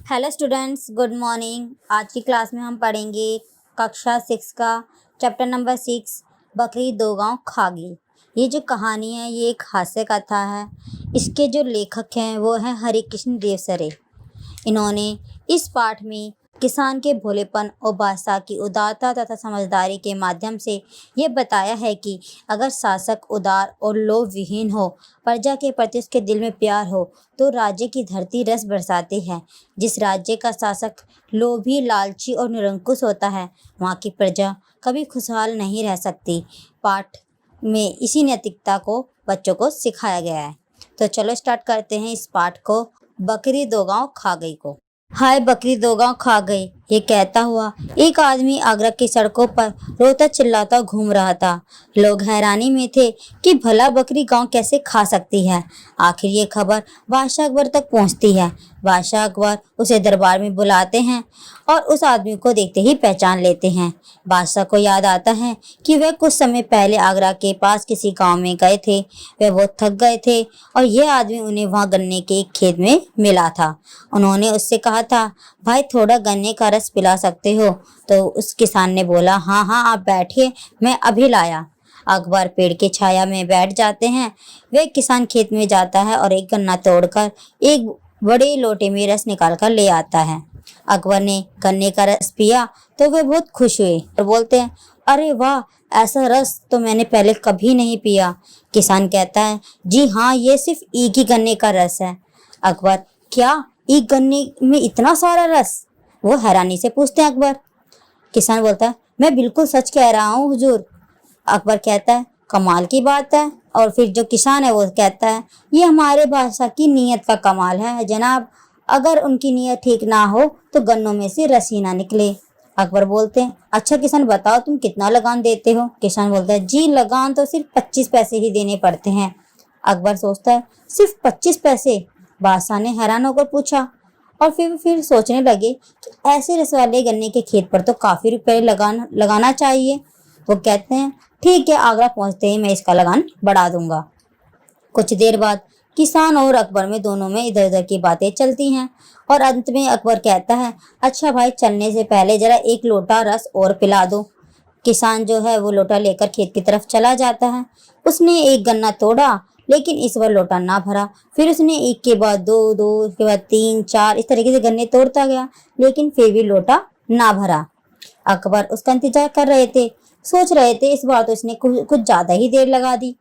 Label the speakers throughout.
Speaker 1: Hello students, good morning. आज की class में हम पढ़ेंगे कक्षा 6 का चैप्टर नंबर 6 बकरी दो गांव खा गई। ये जो कहानी है ये एक हास्य कथा है। इसके जो लेखक हैं वो हैं हरिकृष्ण देवसरे। इन्होंने इस पाठ में किसान के भोलेपन और बादशाह की उदारता तथा समझदारी के माध्यम से ये बताया है कि अगर शासक उदार और लोभ विहीन हो, प्रजा के प्रति उसके दिल में प्यार हो, तो राज्य की धरती रस बरसाती है। जिस राज्य का शासक लोभी, लालची और निरंकुश होता है, वहाँ की प्रजा कभी खुशहाल नहीं रह सकती। पाठ में इसी नैतिकता को बच्चों को सिखाया गया है। तो चलो स्टार्ट करते हैं इस पाठ को। बकरी दो गांव खा गई को। हाय बकरी दो गांव खा गई, ये कहता हुआ एक आदमी आगरा की सड़कों पर रोता चिल्लाता घूम रहा था। लोग हैरानी में थे कि भला बकरी गांव कैसे खा सकती है। आखिर ये खबर बादशाह अकबर तक पहुंचती है। बादशाह अकबर उसे दरबार में बुलाते हैं और उस आदमी को देखते ही पहचान लेते हैं। बादशाह को याद आता है कि वह कुछ समय पहले आगरा के पास किसी गांव में गए थे। वे बहुत थक गए थे और यह आदमी उन्हें वहां गन्ने के एक खेत में मिला था। उन्होंने उससे कहा था, भाई थोड़ा गन्ने का रस पिला सकते हो? तो उस किसान ने बोला, हाँ हाँ आप बैठिए, मैं अभी लाया। अकबर पेड़ की छाया में बैठ जाते हैं। वे किसान खेत में जाता है और एक गन्ना तोड़कर एक बड़े लोटे में रस निकाल कर ले आता है। अकबर ने गन्ने का रस पिया तो वे बहुत खुश हुए और बोलते हैं, अरे वाह, ऐसा रस तो मैंने पहले कभी नहीं पिया। किसान कहता है, जी हाँ, ये सिर्फ एक ही गन्ने का रस है। अकबर, क्या एक गन्ने में इतना सारा रस? वो हैरानी से पूछते हैं अकबर। किसान बोलता है, मैं बिल्कुल सच कह रहा हूँ हुजूर। अकबर कहता है, कमाल की बात है। और फिर जो किसान है वो कहता है, ये हमारे बादशाह की नीयत का कमाल है जनाब। अगर उनकी नीयत ठीक ना हो तो गन्नों में से रस ही ना निकले। अकबर बोलते हैं, अच्छा किसान बताओ तुम कितना लगान देते हो? किसान बोलता है, जी लगान तो सिर्फ 25 पैसे ही देने पड़ते हैं। अकबर सोचता है, सिर्फ 25 पैसे? बादशाह ने हैरान होकर पूछा और फिर सोचने लगे कि ऐसे रस वाले गन्ने के खेत पर तो काफी रुपए लगाना चाहिए। वो कहते हैं, ठीक है, आगरा पहुंचते ही मैं इसका लगान बढ़ा दूंगा। कुछ देर बाद किसान और अकबर में दोनों में इधर उधर की बातें चलती हैं और अंत में अकबर कहता है, अच्छा भाई चलने से पहले जरा एक लोटा रस और पिला दो। किसान जो है वो लोटा लेकर खेत की तरफ चला जाता है। उसने एक गन्ना तोड़ा लेकिन इस बार लोटा ना भरा। फिर उसने एक के बाद दो, दो के बाद तीन, चार, इस तरीके से गन्ने तोड़ता गया लेकिन फिर भी लोटा ना भरा। अकबर उसका इंतजार कर रहे थे, सोच रहे थे इस बार तो इसने कुछ ज्यादा ही देर लगा दी।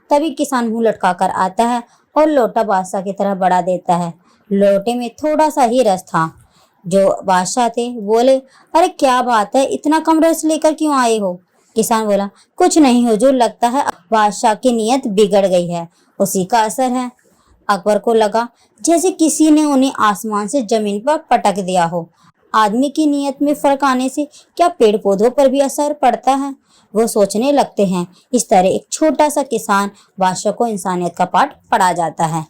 Speaker 1: तभी किसान मुंह लटका कर आता है और लोटा बादशाह की तरफ बढ़ा देता है। लोटे में थोड़ा सा ही रस था। जो बादशाह थे बोले, अरे क्या बात है, इतना कम रस लेकर क्यों आए हो? किसान बोला, कुछ नहीं हुजूर, लगता है बादशाह की नीयत बिगड़ गई है, उसी का असर है। अकबर को लगा जैसे किसी ने उन्हें आसमान से जमीन पर पटक दिया हो। आदमी की नीयत में फर्क आने से क्या पेड़ पौधों पर भी असर पड़ता है? वो सोचने लगते हैं। इस तरह एक छोटा सा किसान बादशाह को इंसानियत का पाठ पढ़ा जाता है।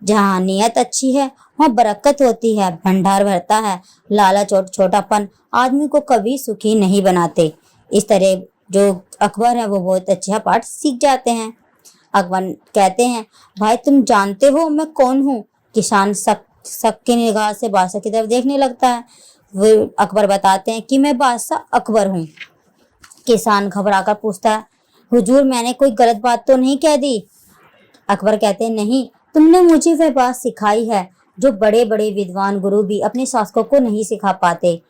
Speaker 1: जहाँ नीयत अच्छी है वहाँ बरकत होती है, भंडार भरता है। लालच और छोटापन आदमी को कभी सुखी नहीं बनाते। इस तरह जो अकबर है वो बहुत अच्छा पाठ सीख जाते हैं। अकबर कहते हैं, भाई तुम जानते हो मैं कौन हूँ? किसान शक की निगाह से बादशाह की तरफ देखने लगता है। वो अकबर बताते हैं कि मैं बादशाह अकबर हूँ। किसान घबराकर पूछता है, हुजूर मैंने कोई गलत बात तो नहीं कह दी? अकबर कहते हैं, नहीं, तुमने मुझे वह बात सिखाई है जो बड़े बड़े विद्वान गुरु भी अपने शासकों को नहीं सिखा पाते।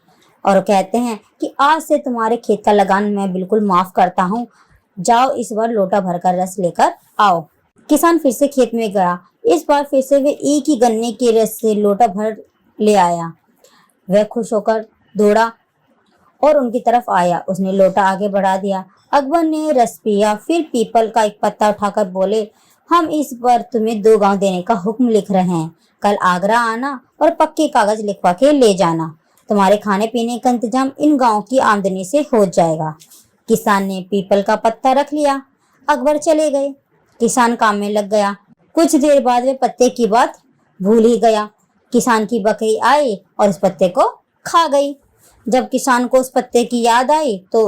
Speaker 1: और कहते हैं कि आज से तुम्हारे खेत का लगान मैं बिल्कुल माफ करता हूँ। जाओ इस बार लोटा भरकर रस लेकर आओ। किसान फिर से खेत में गया। इस बार फिर से वे एक ही गन्ने के रस से लोटा भर ले आया। वह खुश होकर दौड़ा और उनकी तरफ आया। उसने लोटा आगे बढ़ा दिया। अकबर ने रस पिया, फिर पीपल का एक पत्ता उठाकर बोले, हम इस बार तुम्हें 2 गांव देने का हुक्म लिख रहे हैं। कल आगरा आना और पक्के कागज लिखवा के ले जाना। तुम्हारे खाने पीने का इंतजाम इन गाँव की आमदनी से हो जाएगा। किसान ने पीपल का पत्ता रख लिया। अकबर चले गए। किसान काम में लग गया। कुछ देर बाद वे पत्ते की बात भूल ही गया। किसान की बकरी आई और उस पत्ते को खा गई। जब किसान को उस पत्ते की याद आई तो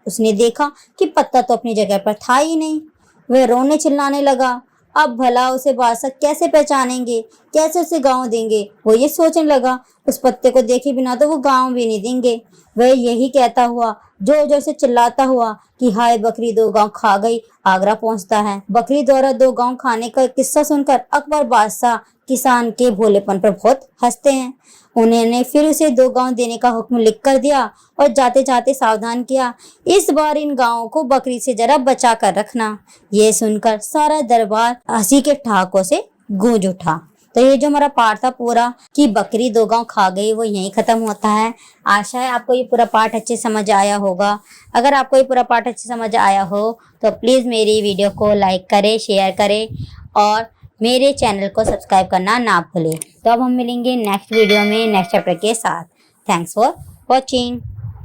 Speaker 1: उसने देखा कि पत्ता तो अपनी जगह पर था ही नहीं। वह रोने चिल्लाने लगा। अब भला उसे बादशाह कैसे पहचानेंगे कैसे उसे गाँव देंगे। वो ये सोचने लगा, उस पत्ते को देखे बिना तो वो गाँव भी नहीं देंगे। वह यही कहता हुआ जोर जोर से चिल्लाता हुआ कि हाय बकरी 2 गांव खा गई, आगरा पहुंचता है। बकरी द्वारा 2 गांव खाने का किस्सा सुनकर अकबर बादशाह किसान के भोलेपन पर बहुत हंसते हैं। उन्होंने फिर उसे 2 गांव देने का हुक्म लिख कर दिया और जाते जाते सावधान किया, इस बार इन गांवों को बकरी से जरा बचा कर रखना। ये सुनकर सारा दरबार हंसी के ठहाकों से गूंज उठा। तो ये जो हमारा पाठ था पूरा कि बकरी 2 गांव खा गई, वो यहीं खत्म होता है। आशा है आपको ये पूरा पाठ अच्छे समझ आया होगा। अगर आपको ये पूरा पाठ अच्छे समझ आया हो तो प्लीज मेरी वीडियो को लाइक करें, शेयर करें और मेरे चैनल को सब्सक्राइब करना ना भूलें। तो अब हम मिलेंगे नेक्स्ट वीडियो में नेक्स्ट चैप्टर के साथ। Thanks for watching.